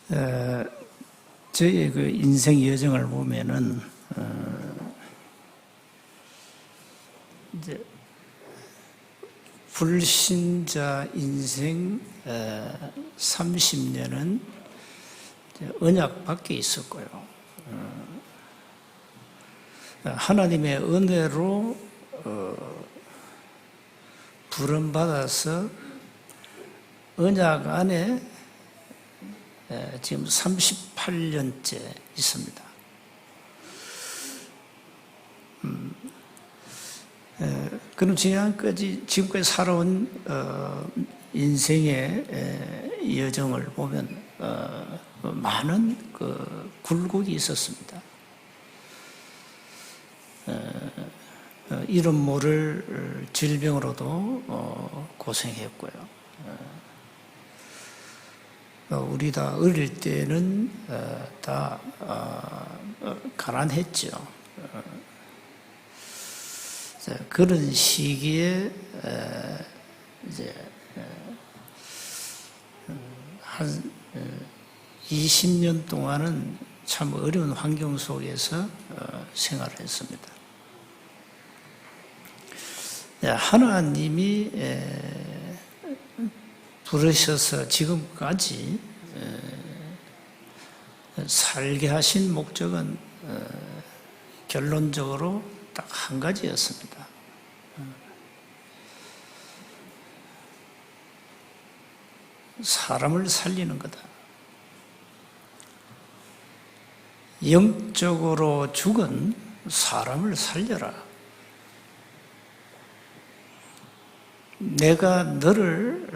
저의 그 인생 여정을 보면은 이제 불신자 인생 30년은 언약 밖에 있었고요. 하나님의 은혜로 부름받아서 언약 안에 지금 38년째 있습니다. 그럼 지금까지 살아온 인생의 여정을 보면 많은 그 굴곡이 있었습니다. 이름 모를 질병으로도 고생했고요. 우리 다 어릴 때는 다 가난했죠. 그런 시기에 이제 한 20년 동안은 참 어려운 환경 속에서 생활을 했습니다. 하나님이 부르셔서 지금까지 살게 하신 목적은 결론적으로 딱 한 가지였습니다. 사람을 살리는 거다. 영적으로 죽은 사람을 살려라. 내가 너를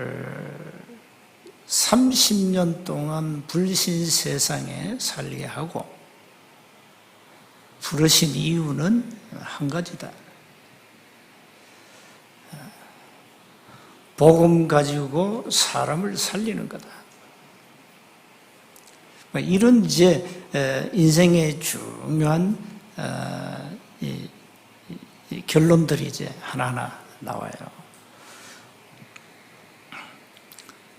30년 동안 불신 세상에 살게 하고 부르신 이유는 한 가지다. 복음 가지고 사람을 살리는 거다. 이런 이제 인생의 중요한 결론들이 이제 하나하나 나와요.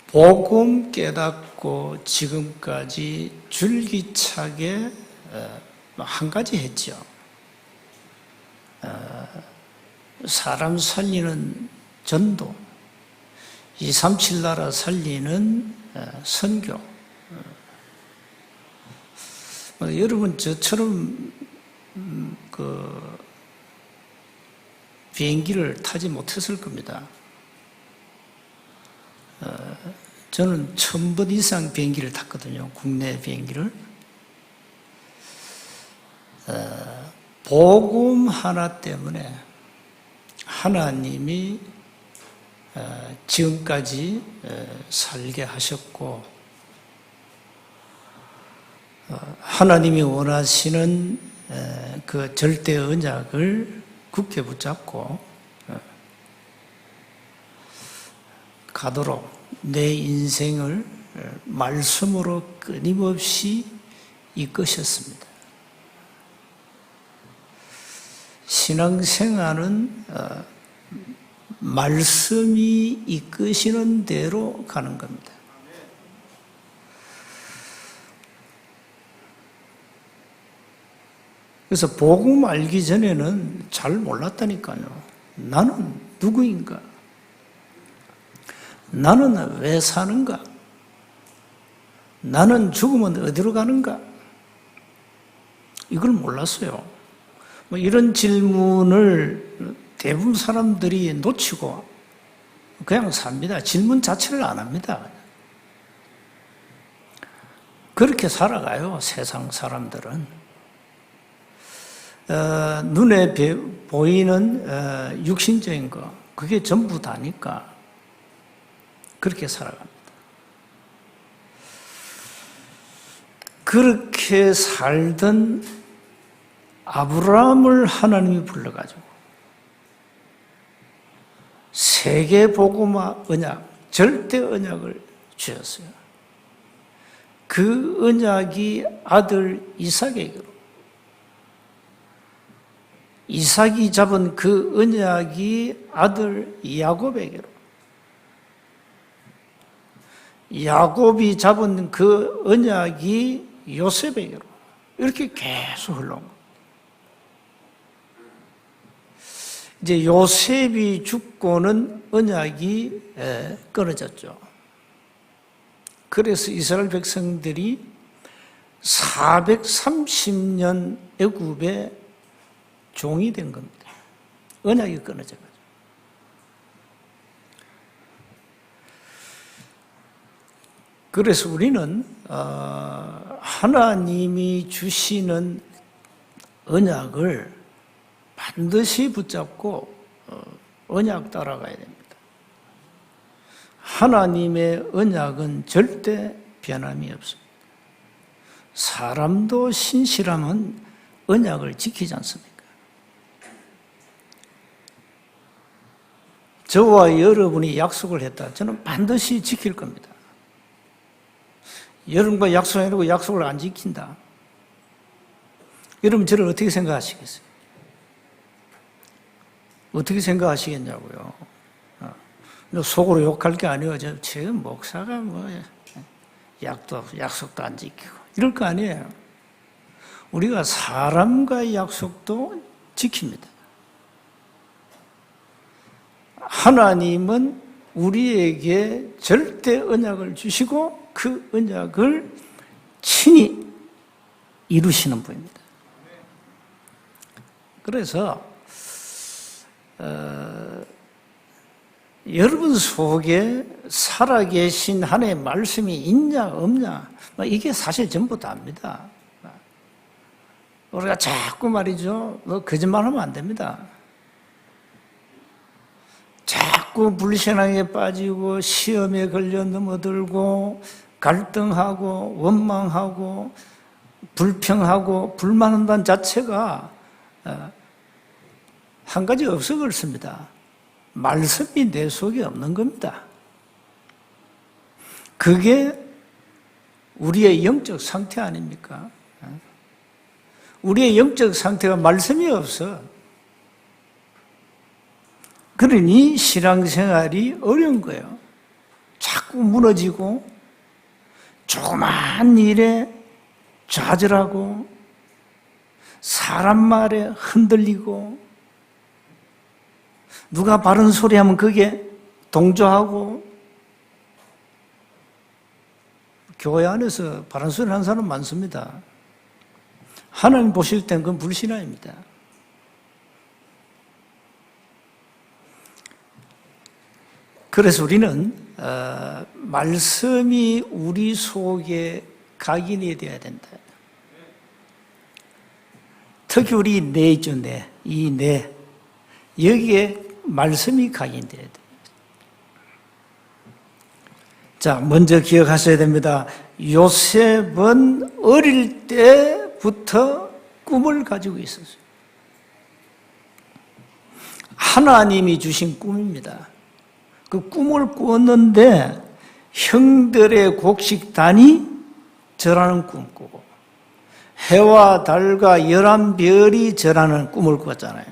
복음 깨닫고 지금까지 줄기차게 한 가지 했죠. 사람 살리는 전도, 237 나라 살리는 선교. 여러분 저처럼 그 비행기를 타지 못했을 겁니다. 저는 1000번 이상 비행기를 탔거든요. 국내 비행기를. 복음 하나 때문에 하나님이 지금까지 살게 하셨고, 하나님이 원하시는 그 절대 언약을 굳게 붙잡고 가도록 내 인생을 말씀으로 끊임없이 이끄셨습니다. 신앙생활은 말씀이 이끄시는 대로 가는 겁니다. 그래서 복음 알기 전에는 잘 몰랐다니까요. 나는 누구인가? 나는 왜 사는가? 나는 죽으면 어디로 가는가? 이걸 몰랐어요. 이런 질문을 대부분 사람들이 놓치고 그냥 삽니다. 질문 자체를 안 합니다. 그렇게 살아가요, 세상 사람들은. 눈에 보이는 육신적인 거, 그게 전부 다니까 그렇게 살아갑니다. 그렇게 살던 아브라함을 하나님이 불러가지고 세계 복음화 언약, 절대 언약을 주셨어요. 그 언약이 아들 이삭에게로, 이삭이 잡은 그 언약이 아들 야곱에게로, 야곱이 잡은 그 언약이 요셉에게로 이렇게 계속 흘러온 거예요. 이제 요셉이 죽고는 언약이 끊어졌죠. 그래서 이스라엘 백성들이 430년 애굽의 종이 된 겁니다. 언약이 끊어져 가지고. 그래서 우리는 하나님이 주시는 언약을 반드시 붙잡고 언약 따라가야 됩니다. 하나님의 언약은 절대 변함이 없습니다. 사람도 신실하면 언약을 지키지 않습니까? 저와 여러분이 약속을 했다. 저는 반드시 지킬 겁니다. 여러분과 약속해놓고 약속을 안 지킨다. 여러분 저를 어떻게 생각하시겠어요? 어떻게 생각하시겠냐고요? 속으로 욕할 게 아니에요. 제 목사가 약속도 안 지키고 이럴 거 아니에요. 우리가 사람과의 약속도 지킵니다. 하나님은 우리에게 절대 언약을 주시고 그 언약을 친히 이루시는 분입니다. 그래서 여러분 속에 살아계신 하나님의 말씀이 있냐 없냐 이게 사실 전부 다입니다. 우리가 자꾸 말이죠, 거짓말하면 안 됩니다. 자꾸 불신앙에 빠지고 시험에 걸려 넘어들고 갈등하고 원망하고 불평하고 불만한다는 자체가 한 가지 없어 그렇습니다. 말씀이 내 속에 없는 겁니다. 그게 우리의 영적 상태 아닙니까? 우리의 영적 상태가 말씀이 없어. 그러니 신앙생활이 어려운 거예요. 자꾸 무너지고 조그마한 일에 좌절하고 사람 말에 흔들리고 누가 바른 소리 하면 그게 동조하고 교회 안에서 바른 소리 하는 사람 많습니다. 하나님 보실 땐 그건 불신앙입니다. 그래서 우리는 말씀이 우리 속에 각인이 되어야 된다. 특히 우리 뇌 있죠, 뇌. 이 뇌. 여기에 말씀이 각인되어야 됩니다. 자, 먼저 기억하셔야 됩니다. 요셉은 어릴 때부터 꿈을 가지고 있었어요. 하나님이 주신 꿈입니다. 그 꿈을 꾸었는데 형들의 곡식단이 절하는 꿈 꾸고 해와 달과 11별이 절하는 꿈을 꾸었잖아요.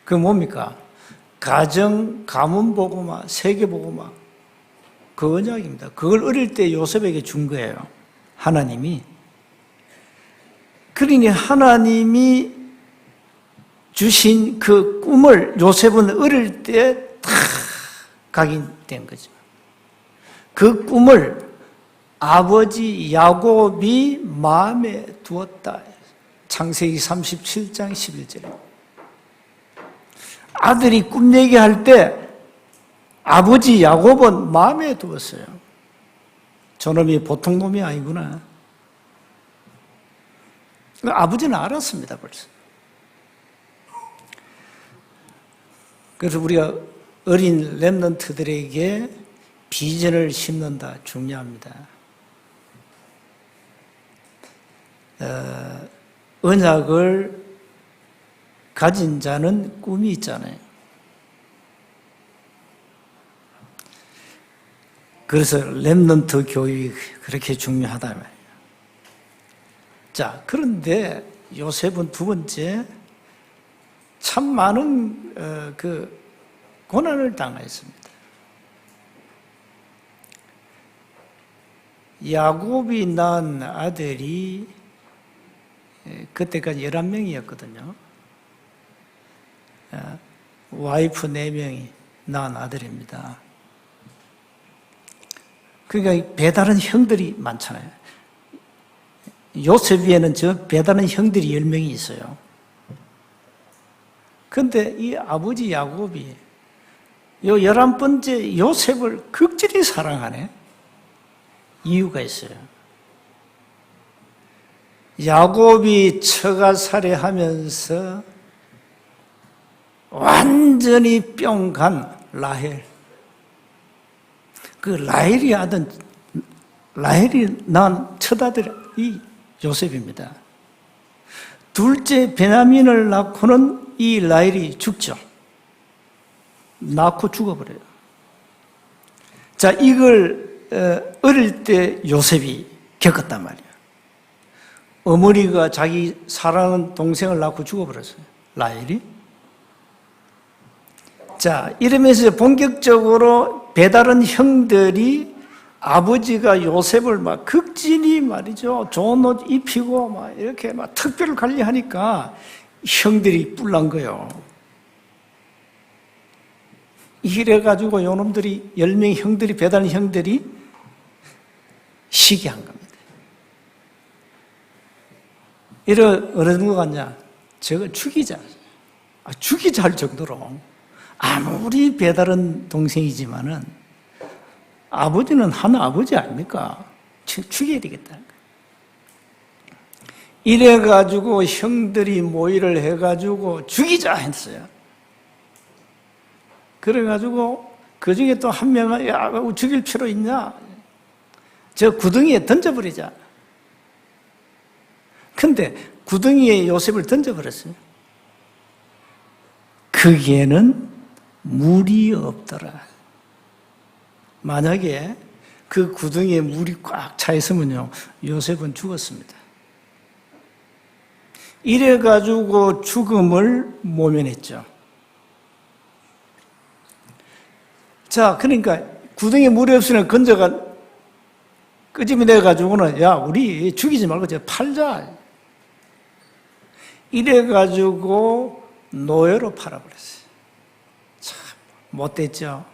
그게 뭡니까? 가정, 가문 보고마, 세계 보고마 그 언약입니다. 그걸 어릴 때 요셉에게 준 거예요. 하나님이. 그러니 하나님이 주신 그 꿈을 요셉은 어릴 때 다 각인된 거죠. 그 꿈을 아버지 야곱이 마음에 두었다. 창세기 37장 11절에. 아들이 꿈 얘기할 때 아버지 야곱은 마음에 두었어요. 저놈이 보통 놈이 아니구나. 아버지는 알았습니다, 벌써. 그래서 우리가 어린 렘넌트들에게 비전을 심는다, 중요합니다. 언약을 가진 자는 꿈이 있잖아요. 그래서 렘넌트 교육이 그렇게 중요하다 말이에요. 자, 그런데 요셉은 두 번째 참 많은 고난을 당했습니다. 야곱이 낳은 아들이 그때까지 11명이었거든요. 와이프 4명이 낳은 아들입니다. 그러니까 배다른 형들이 많잖아요. 요셉 위에는 저 배다른 형들이 10명이 있어요. 그런데 이 아버지 야곱이 요 11번째 요셉을 극진히 사랑하네. 이유가 있어요. 야곱이 처가살해하면서 완전히 뿅 간 라헬. 그 라헬이 낳은 첫 아들이 요셉입니다. 둘째 베냐민을 낳고는 이 라헬이 죽죠. 낳고 죽어버려요. 자, 이걸 어릴 때 요셉이 겪었단 말이에요. 어머니가 자기 사랑하는 동생을 낳고 죽어버렸어요. 라헬이. 자, 이러면서 본격적으로 배다른 형들이 아버지가 요셉을 막 극진히 말이죠. 좋은 옷 입히고 막 이렇게 막 특별 관리하니까 형들이 뿔난 거예요. 이래가지고 요놈들이 10명 형들이, 배다른 형들이 시기한 겁니다. 어느 것 같냐? 저거 죽이자. 죽이자 할 정도로 아무리 배다른 동생이지만은 아버지는 한 아버지 아닙니까? 죽여야 되겠다. 이래가지고 형들이 모의를 해가지고 죽이자 했어요. 그래가지고 그 중에 또 한 명은 야, 죽일 필요 있냐? 저 구덩이에 던져버리자. 근데 구덩이에 요셉을 던져버렸어요. 거기에는 물이 없더라. 만약에 그 구덩이에 물이 꽉 차 있으면요, 요셉은 죽었습니다. 이래가지고 죽음을 모면했죠. 자, 그러니까 구덩이에 물이 없으면 건져가 끄집이 내가지고는 야, 우리 죽이지 말고 저 팔자. 이래가지고 노예로 팔아버렸어요. 참 못됐죠.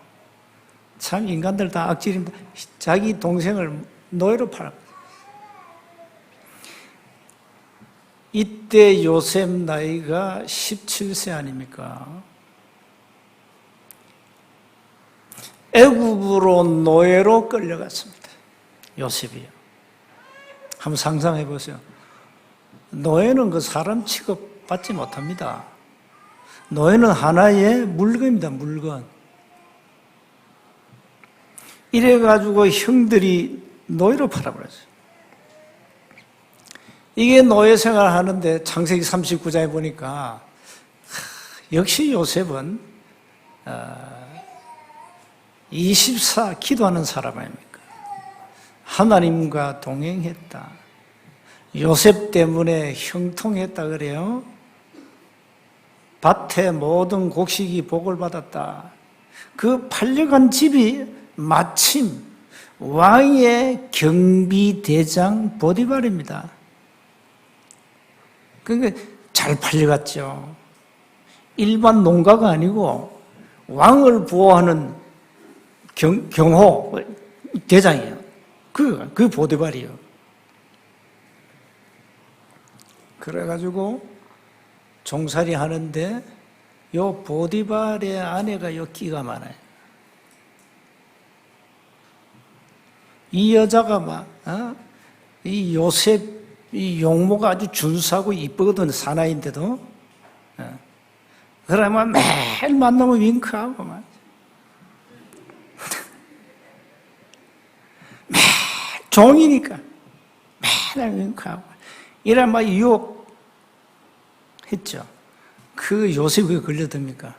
참 인간들 다 악질입니다. 자기 동생을 노예로 팔아버렸어요. 이때 요셉 나이가 17세 아닙니까? 애굽으로 노예로 끌려갔습니다. 요셉이요. 한번 상상해 보세요. 노예는 그 사람 취급 받지 못합니다. 노예는 하나의 물건입니다, 물건. 이래가지고 형들이 노예로 팔아버렸어요. 이게 노예 생활 하는데 창세기 39장에 보니까 역시 요셉은 24 기도하는 사람 아닙니까? 하나님과 동행했다. 요셉 때문에 형통했다 그래요. 밭에 모든 곡식이 복을 받았다. 그 팔려간 집이 마침 왕의 경비대장 보디발입니다. 그러니까 잘 팔려갔죠. 일반 농가가 아니고 왕을 보호하는 경호 대장이에요. 그 보디발이요. 그래가지고 종살이 하는데 요 보디발의 아내가 요 끼가 많아요. 이 여자가 막, 이 요셉, 이 용모가 아주 준수하고 이쁘거든, 사나이인데도. 그러면 매일 만나면 윙크하고 막. 매일 종이니까 매일 윙크하고. 이래 막 유혹했죠. 그 요셉이 왜 걸려듭니까?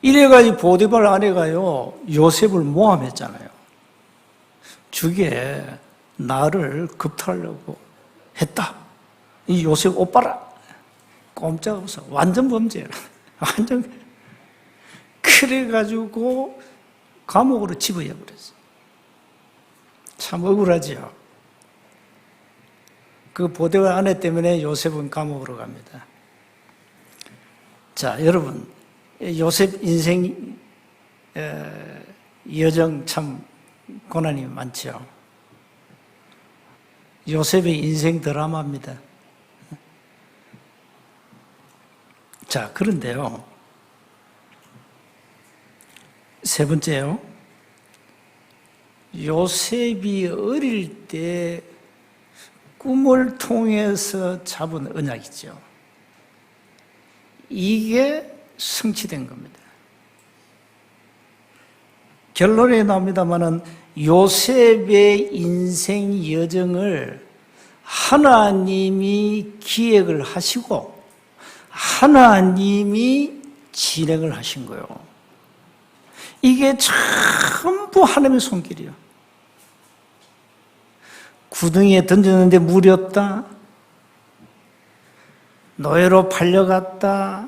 이래가지고 보디발 아내가요, 요셉을 모함했잖아요. 주게 나를 급탈하려고 했다. 이 요셉 오빠라. 꼼짝없어. 완전 범죄야. 완전. 그래가지고 감옥으로 집어넣어버렸어. 참 억울하지요. 그 보디발 아내 때문에 요셉은 감옥으로 갑니다. 자, 여러분, 요셉 인생 여정 참 고난이 많죠. 요셉의 인생 드라마입니다. 자, 그런데요. 세 번째요. 요셉이 어릴 때 꿈을 통해서 잡은 언약이죠. 이게 성취된 겁니다. 결론에 나옵니다마는 요셉의 인생 여정을 하나님이 기획을 하시고 하나님이 진행을 하신 거예요. 이게 전부 하나님의 손길이에요. 구덩이에 던졌는데 물이 없다. 노예로 팔려갔다.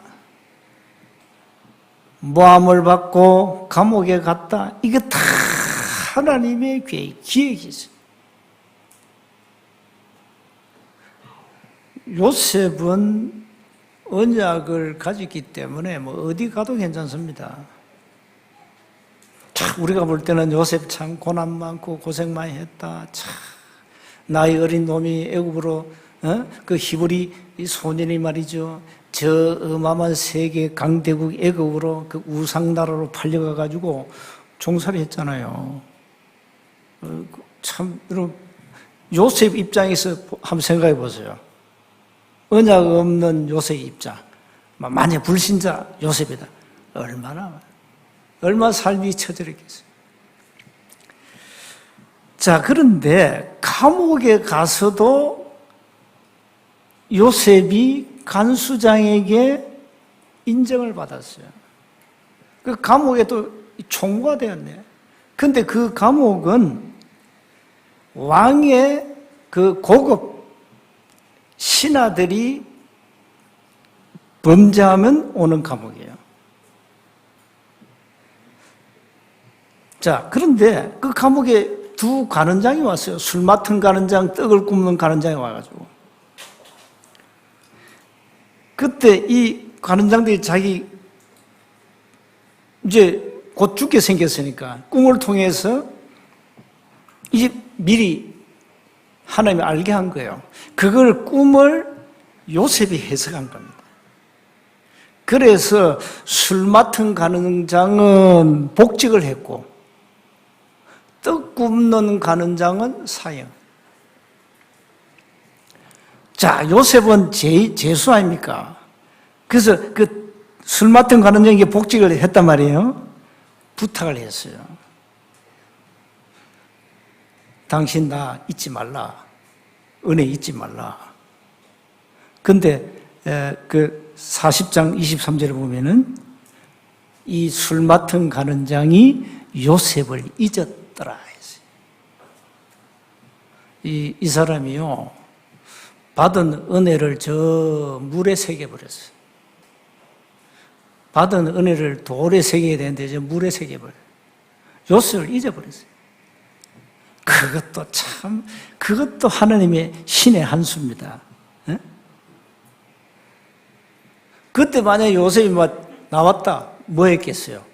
모함을 받고 감옥에 갔다. 이게 다 하나님의 기획이 있어요. 요셉은 언약을 가졌기 때문에 어디 가도 괜찮습니다. 참 우리가 볼 때는 요셉 참 고난 많고 고생 많이 했다. 참 나이 어린 놈이 애굽으로 그 히브리 소년이 말이죠. 저 어마어마한 세계 강대국 애굽으로 그 우상 나라로 팔려가 가지고 종살이 했잖아요. 참 여러분 요셉 입장에서 한번 생각해 보세요. 언약 없는 요셉의 입장, 만약 불신자 요셉이다. 얼마나 삶이 처절했겠어요. 자, 그런데 감옥에 가서도 요셉이 간수장에게 인정을 받았어요. 그 감옥에 또 총무가 되었네. 근데 그 감옥은 왕의 그 고급 신하들이 범죄하면 오는 감옥이에요. 자, 그런데 그 감옥에 두 간원장이 왔어요. 술 맡은 간원장, 떡을 굽는 간원장이 와가지고. 그때 이 간원장들이 자기 이제 곧 죽게 생겼으니까 꿈을 통해서 이제 미리 하나님이 알게 한 거예요. 그걸 꿈을 요셉이 해석한 겁니다. 그래서 술 맡은 간원장은 복직을 했고 떡 굽는 간원장은 사형. 자, 요셉은 죄수 아닙니까? 그래서 그 술 맡은 간원장에게 복직을 했단 말이에요. 부탁을 했어요. 당신 나 잊지 말라. 은혜 잊지 말라. 근데 그 40장 23절에 보면은 이 술 맡은 간원장이 요셉을 잊었더라 했어요. 이 사람이요. 받은 은혜를 저 물에 새겨버렸어요. 받은 은혜를 돌에 새겨야 되는데 저 물에 새겨버려요. 요셉을 잊어버렸어요. 그것도 하나님의 신의 한 수입니다. 에? 그때 만약에 요셉이 나왔다, 뭐 했겠어요?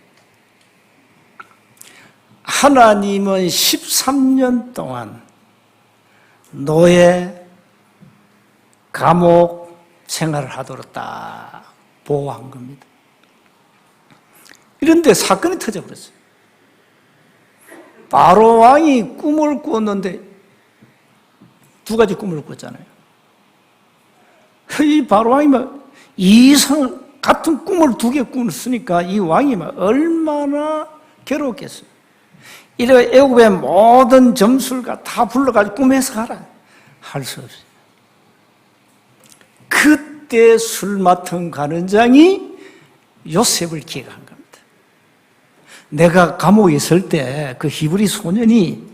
하나님은 13년 동안 노예, 감옥 생활을 하도록 딱 보호한 겁니다. 이런데 사건이 터져버렸어요. 바로 왕이 꿈을 꾸었는데 두 가지 꿈을 꿨잖아요. 이 바로 왕이 이상 같은 꿈을 두 개 꿨으니까 이 왕이 얼마나 괴로웠겠어요. 이래 애굽의 모든 점술가 다 불러가지고 꿈 해석하라. 할 수 없어요. 그때 술 맡은 간원장이 요셉을 기획한 겁니다. 내가 감옥에 있을 때 그 히브리 소년이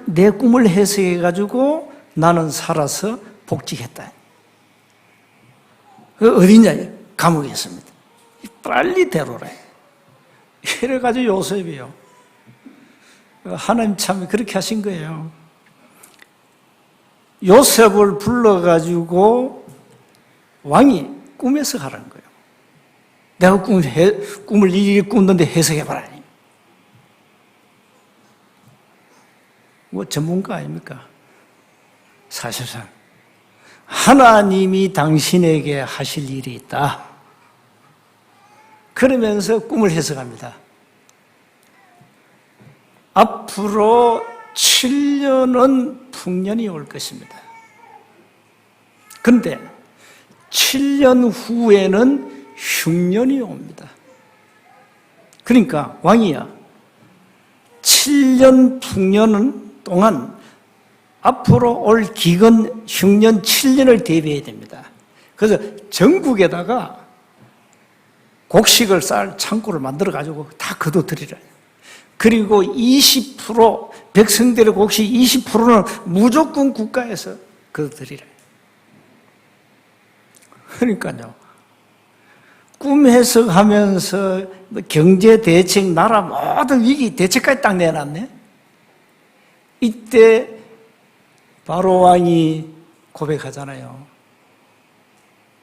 내 꿈을 해석해가지고 나는 살아서 복직했다. 그 어디냐? 감옥에 있습니다. 빨리 데려오라. 이래가지고 요셉이요. 하나님 참 그렇게 하신 거예요. 요셉을 불러가지고 왕이 꿈에서 가라는 거예요. 내가 꿈을 이렇게 꿨는데 해석해봐라. 뭐 전문가 아닙니까? 사실상 하나님이 당신에게 하실 일이 있다. 그러면서 꿈을 해석합니다. 앞으로 7년은 풍년이 올 것입니다. 그런데 7년 후에는 흉년이 옵니다. 그러니까 왕이야, 7년 풍년 동안 앞으로 올 기근 흉년 7년을 대비해야 됩니다. 그래서 전국에다가 곡식을 쌀 창고를 만들어가지고 다 거둬들이라. 그리고 20% 백성들의 곡식 20%는 무조건 국가에서 거둬들이라. 그러니까요, 꿈 해석하면서 경제 대책, 나라 모든 위기 대책까지 딱 내놨네. 이때 바로 왕이 고백하잖아요.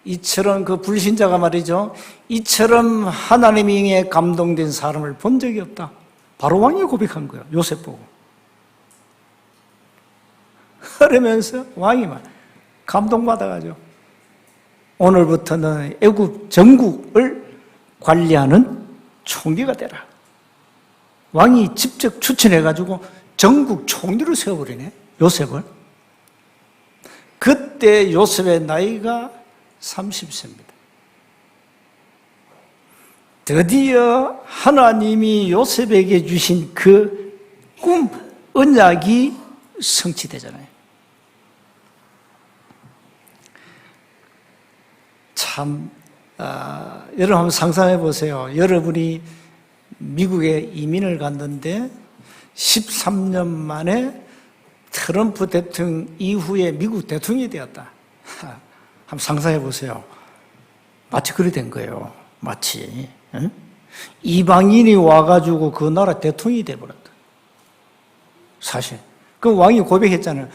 이처럼 그 불신자가 말이죠, 이처럼 하나님에 감동된 사람을 본 적이 없다. 바로 왕이 고백한 거예요. 요셉 보고. 그러면서 왕이 막 감동받아가지고 오늘부터는 애굽 전국을 관리하는 총리가 되라. 왕이 직접 추천해가지고 전국 총리로 세워버리네, 요셉을. 그때 요셉의 나이가 30세입니다. 드디어 하나님이 요셉에게 주신 그 꿈, 언약이 성취되잖아요. 참, 여러분 한번 상상해 보세요. 여러분이 미국에 이민을 갔는데 13년 만에 트럼프 대통령 이후에 미국 대통령이 되었다. 한번 상상해 보세요. 마치 그리 된 거예요. 마치. 응? 이방인이 와가지고 그 나라 대통령이 돼버렸다. 사실. 그 왕이 고백했잖아요.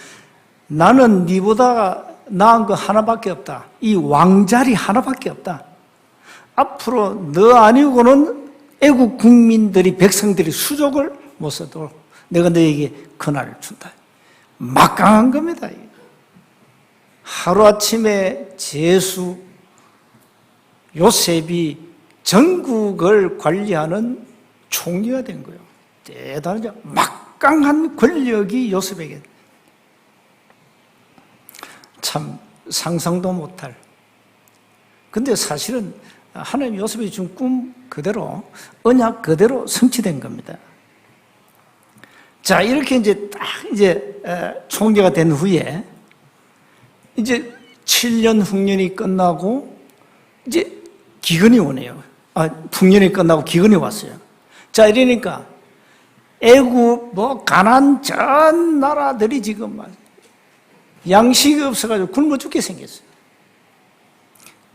나는 네보다 나은 거 하나밖에 없다. 이 왕자리 하나밖에 없다. 앞으로 너 아니고는 애국 국민들이, 백성들이 수족을 못 써도록 내가 너에게 권한을 준다. 막강한 겁니다. 하루아침에 제수 요셉이 전국을 관리하는 총리가 된 거예요. 대단하죠. 막강한 권력이 요셉에게. 참 상상도 못할. 근데 사실은 하나님 요셉이 준 꿈 그대로, 언약 그대로 성취된 겁니다. 자, 이렇게 이제 딱 총리가 된 후에 이제 7년 흉년이 끝나고 이제 기근이 오네요. 풍년이 끝나고 기근이 왔어요. 자, 이러니까 애굽, 가나안 전 나라들이 지금 양식이 없어가지고 굶어 죽게 생겼어요.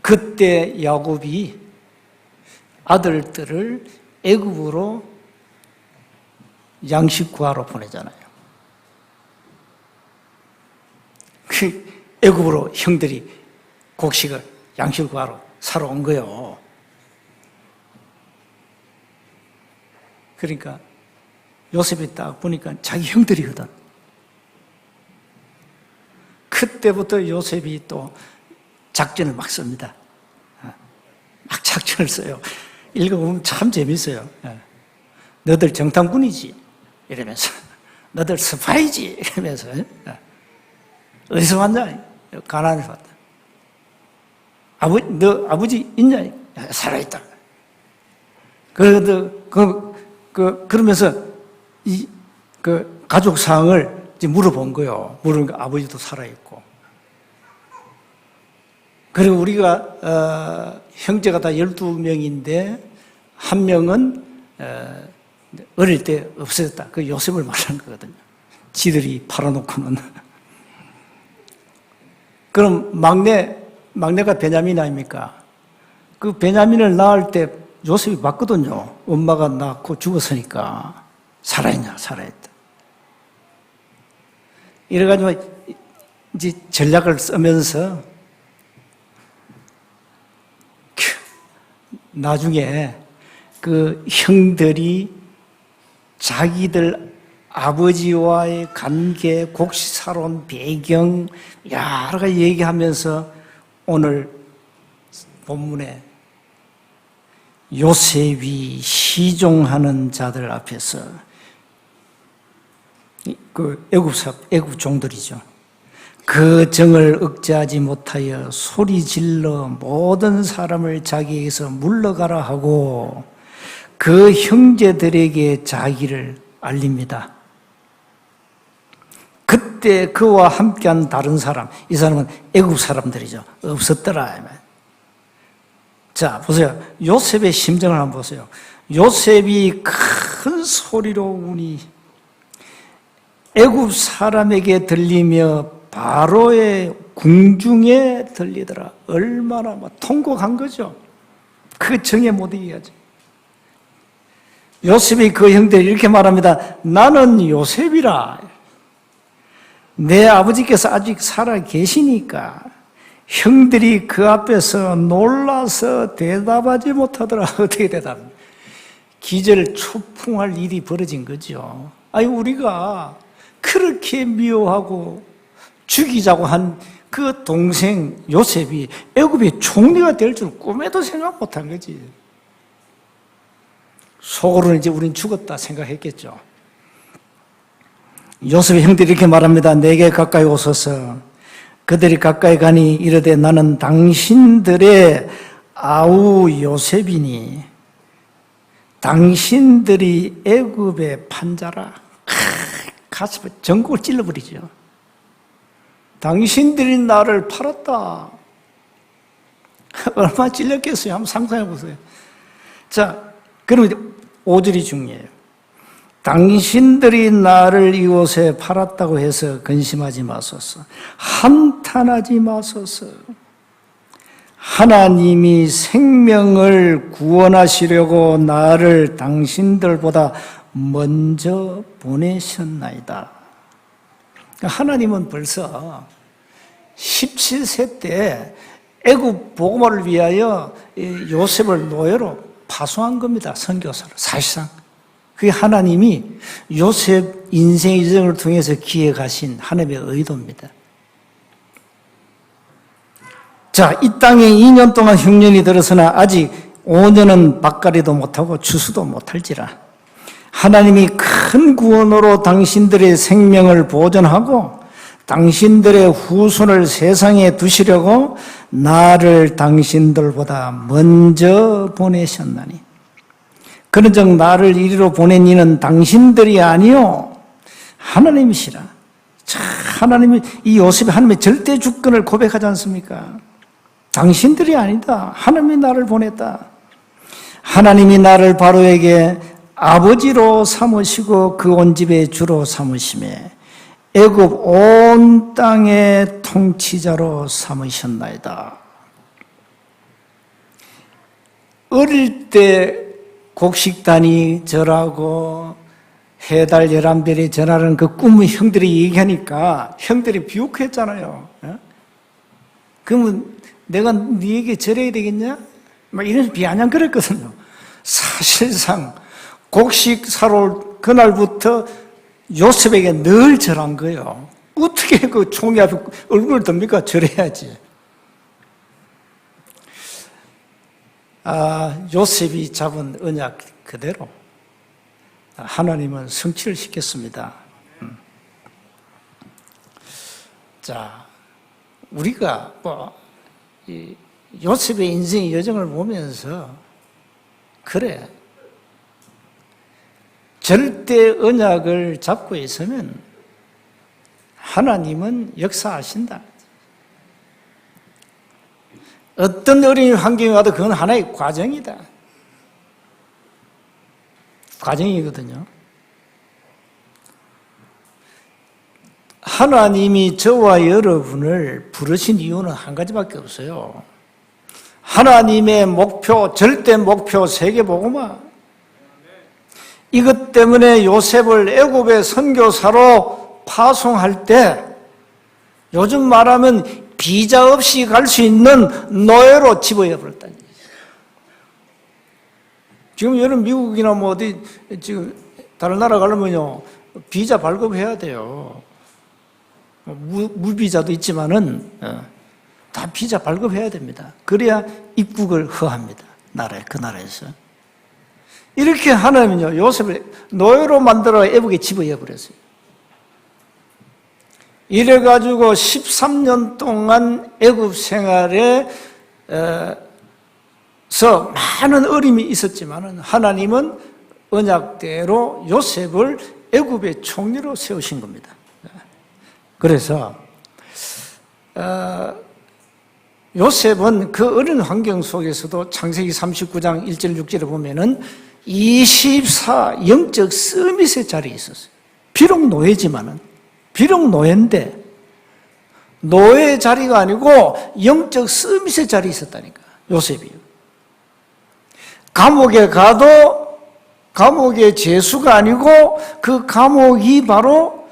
그때 야곱이 아들들을 애굽으로 양식 구하러 보내잖아요. 그 애굽으로 형들이 곡식을 양식을 구하러 사러 온 거예요. 그러니까 요셉이 딱 보니까 자기 형들이거든. 그때부터 요셉이 또 작전을 막 씁니다. 막 작전을 써요. 읽어보면 참 재밌어요. 너들 정탐꾼이지? 이러면서. 너들 스파이지? 이러면서. 어디서 왔냐? 가나안에서 왔다. 너 아버지 있냐? 살아있다. 그러면서 가족 사항을 이제 물어본 거예요. 물으니까 아버지도 살아있고. 그리고 우리가, 형제가 다 12명인데, 한 명은, 어릴 때 없어졌다. 그 요셉을 말하는 거거든요. 지들이 팔아놓고는. 그럼 막내가 베냐민 아닙니까? 그 베냐민을 낳을 때 요셉이 봤거든요. 엄마가 낳고 죽었으니까. 살아있냐, 살아있다. 이래가지고 이제 전략을 쓰면서 나중에 그 형들이 자기들 아버지와의 관계, 곡식사로운 배경 여러 가지 얘기하면서 오늘 본문에 요셉이 시종하는 자들 앞에서 그 애굽 종들이죠. 그 정을 억제하지 못하여 소리 질러 모든 사람을 자기에게서 물러가라 하고 그 형제들에게 자기를 알립니다. 그때 그와 함께한 다른 사람, 이 사람은 애굽 사람들이죠. 없었더라. 자, 보세요. 요셉의 심정을 한번 보세요. 요셉이 큰 소리로 우니 애굽 사람에게 들리며 바로의 궁중에 들리더라. 얼마나 막 통곡한 거죠. 그 정에 못 이기하죠. 요셉이 그 형들이 이렇게 말합니다. 나는 요셉이라. 내 아버지께서 아직 살아 계시니까 형들이 그 앞에서 놀라서 대답하지 못하더라. 어떻게 대답합니까? 기절초풍할 일이 벌어진 거죠. 아니, 우리가 그렇게 미워하고 죽이자고 한 그 동생 요셉이 애굽의 총리가 될 줄 꿈에도 생각 못한 거지. 속으로는 이제 우린 죽었다 생각했겠죠. 요셉의 형들이 이렇게 말합니다. 내게 가까이 오소서. 그들이 가까이 가니 이르되 나는 당신들의 아우 요셉이니 당신들이 애굽의 판자라. 가슴에 전국을 찔러버리죠. 당신들이 나를 팔았다. 얼마나 찔렸겠어요? 한번 상상해 보세요. 자, 그러면 5절이 중요해요. 당신들이 나를 이곳에 팔았다고 해서 근심하지 마소서. 한탄하지 마소서. 하나님이 생명을 구원하시려고 나를 당신들보다 먼저 보내셨나이다. 하나님은 벌써 17세 때 애굽 복음화를 위하여 요셉을 노예로 파송한 겁니다. 선교사로. 사실상 그게 하나님이 요셉 인생 이정을 통해서 기획하신 하나님의 의도입니다. 자, 이 땅에 2년 동안 흉년이 들어서나 아직 5년은 밭갈이도 못하고 추수도 못할지라 하나님이 큰 구원으로 당신들의 생명을 보존하고 당신들의 후손을 세상에 두시려고 나를 당신들보다 먼저 보내셨나니 그런즉 나를 이리로 보낸 이는 당신들이 아니요 하나님이시라. 참, 하나님이 이 요셉이 하나님의 절대 주권을 고백하지 않습니까? 당신들이 아니다. 하나님이 나를 보냈다. 하나님이 나를 바로에게 아버지로 삼으시고 그 온 집의 주로 삼으심에 애굽 온 땅의 통치자로 삼으셨나이다. 어릴 때 곡식단이 절하고 해달 11별이 전하는 그 꿈을 형들이 얘기하니까 형들이 비웃했잖아요. 그러면 내가 네에게 절해야 되겠냐? 막 이런 비아냥거렸거든요. 사실상 곡식 사러 올 그날부터 요셉에게 늘 절한 거예요. 어떻게 그 총이 앞에 얼굴을 듭니까? 절해야지. 요셉이 잡은 언약 그대로 하나님은 성취를 시켰습니다. 자, 우리가 이 요셉의 인생의 여정을 보면서 그래, 절대 언약을 잡고 있으면 하나님은 역사하신다. 어떤 어려운 환경이 와도 그건 하나의 과정이다. 과정이거든요. 하나님이 저와 여러분을 부르신 이유는 한 가지밖에 없어요. 하나님의 목표, 절대 목표, 세계복음화. 이것 때문에 요셉을 애굽의 선교사로 파송할 때 요즘 말하면 비자 없이 갈 수 있는 노예로 집어여 버렸다는 얘기죠. 지금 여러분 미국이나 뭐 어디 지금 다른 나라 가려면요 비자 발급해야 돼요. 무비자도 있지만은 다 비자 발급해야 됩니다. 그래야 입국을 허합니다. 그 나라에서. 이렇게 하나님은요 요셉을 노예로 만들어 애국에 집어여 버렸어요. 이래가지고 13년 동안 애국 생활에 서 많은 어려움이 있었지만 하나님은 언약대로 요셉을 애굽의 총리로 세우신 겁니다. 그래서 요셉은 그 어려운 환경 속에서도 창세기 39장 1절 6절에 보면은 24 영적 서밋의 자리에 있었어요. 비록 노예지만은 비록 노예인데 노예의 자리가 아니고 영적 서밋의 자리에 있었다니까 요셉이요. 감옥에 가도 감옥의 죄수가 아니고 그 감옥이 바로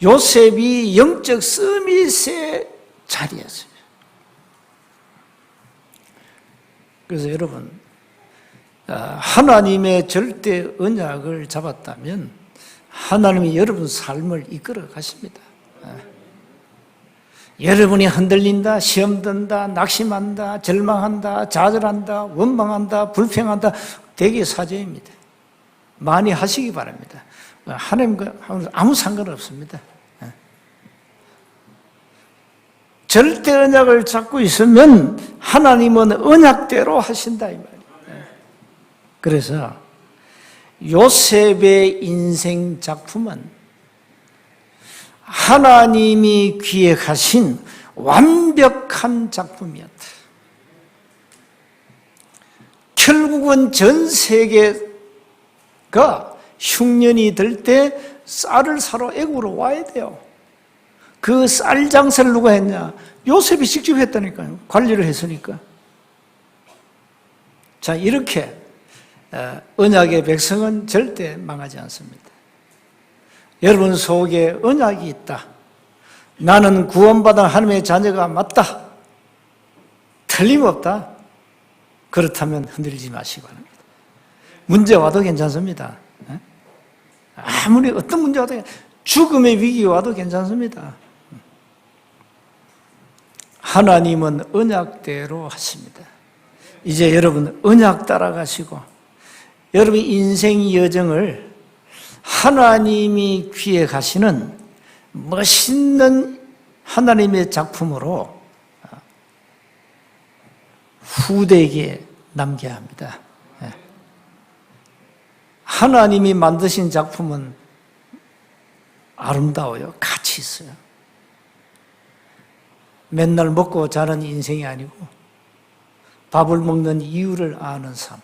요셉이 영적 서밋의 자리였어요. 그래서 여러분 하나님의 절대 언약을 잡았다면 하나님이 여러분 삶을 이끌어 가십니다. 여러분이 흔들린다, 시험 든다, 낙심한다, 절망한다, 좌절한다, 원망한다, 불평한다 대개 사죄입니다. 많이 하시기 바랍니다. 하나님과 아무 상관없습니다. 절대 언약을 잡고 있으면 하나님은 언약대로 하신다 이 말이에요. 그래서 요셉의 인생 작품은 하나님이 기획하신 완벽한 작품이었다. 결국은 전 세계가 흉년이 들 때 쌀을 사러 애국으로 와야 돼요. 그 쌀 장사를 누가 했냐? 요셉이 직접 했다니까요. 관리를 했으니까. 자, 이렇게 언약의 백성은 절대 망하지 않습니다. 여러분 속에 언약이 있다. 나는 구원받은 하나님의 자녀가 맞다. 틀림없다. 그렇다면 흔들리지 마시기 바랍니다. 문제 와도 괜찮습니다. 아무리 어떤 문제 와도 죽음의 위기 와도 괜찮습니다. 하나님은 언약대로 하십니다. 이제 여러분 언약 따라가시고 여러분 인생 여정을 하나님이 기획하시는 멋있는 하나님의 작품으로 후대에게 남겨야 합니다. 하나님이 만드신 작품은 아름다워요. 가치 있어요. 맨날 먹고 자는 인생이 아니고 밥을 먹는 이유를 아는 삶.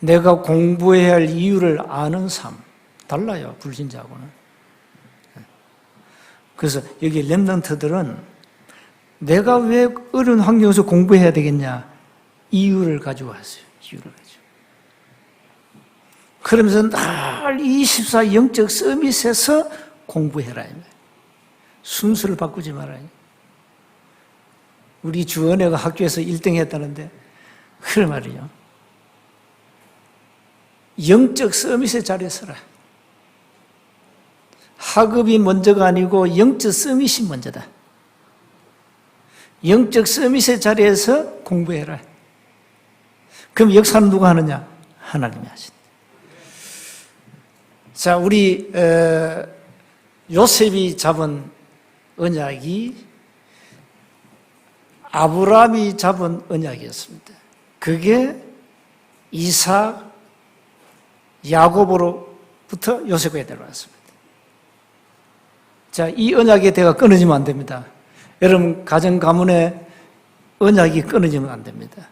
내가 공부해야 할 이유를 아는 삶. 달라요, 불신자하고는. 그래서 여기 렘넌트들은 내가 왜 어려운 환경에서 공부해야 되겠냐? 이유를 가지고 왔어요. 이유를 가지고. 그러면서 날 24 영적 서밋에서 공부해라. 순서를 바꾸지 말아요. 우리 주은혜가 학교에서 1등 했다는데 그런 말이요. 영적 서밋의 자리에 서라. 학업이 먼저가 아니고 영적 서밋이 먼저다. 영적 서밋의 자리에서 공부해라. 그럼 역사는 누가 하느냐? 하나님이 하신다. 자, 우리 요셉이 잡은 언약이 아브라함이 잡은 언약이었습니다. 그게 이삭, 야곱으로부터 요셉에게 내려왔습니다. 자, 이 언약의 대가 끊어지면 안 됩니다. 여러분 가정 가문의 언약이 끊어지면 안 됩니다.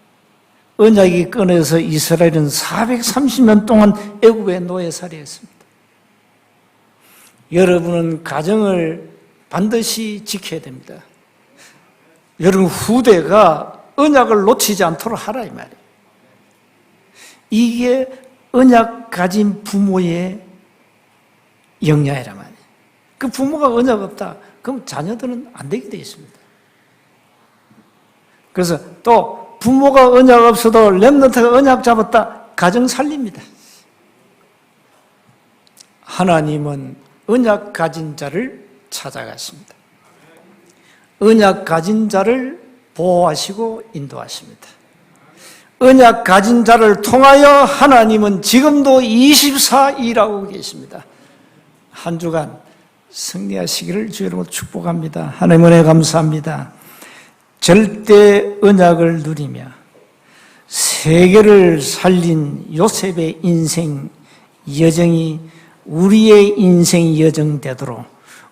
언약이 끊어져서 이스라엘은 430년 동안 애굽의 노예살이했습니다. 여러분은 가정을 반드시 지켜야 됩니다. 여러분 후대가 언약을 놓치지 않도록 하라 이 말이에요. 이게 언약 가진 부모의 영야이란 말이에요. 그 부모가 언약 없다. 그럼 자녀들은 안 되게 되어 있습니다. 그래서 또 부모가 언약 없어도 렘넌트가 언약 잡았다. 가정 살립니다. 하나님은 언약 가진 자를 찾아가십니다. 언약 가진 자를 보호하시고 인도하십니다. 언약 가진 자를 통하여 하나님은 지금도 24일하고 계십니다. 한 주간 승리하시기를 주 이름으로 축복합니다. 하나님 은혜 감사합니다. 절대 언약을 누리며 세계를 살린 요셉의 인생 여정이 우리의 인생 여정 되도록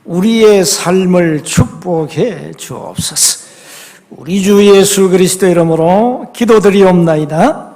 우리의 삶을 축복해 주옵소서. 우리 주 예수 그리스도 이름으로 기도드리옵나이다.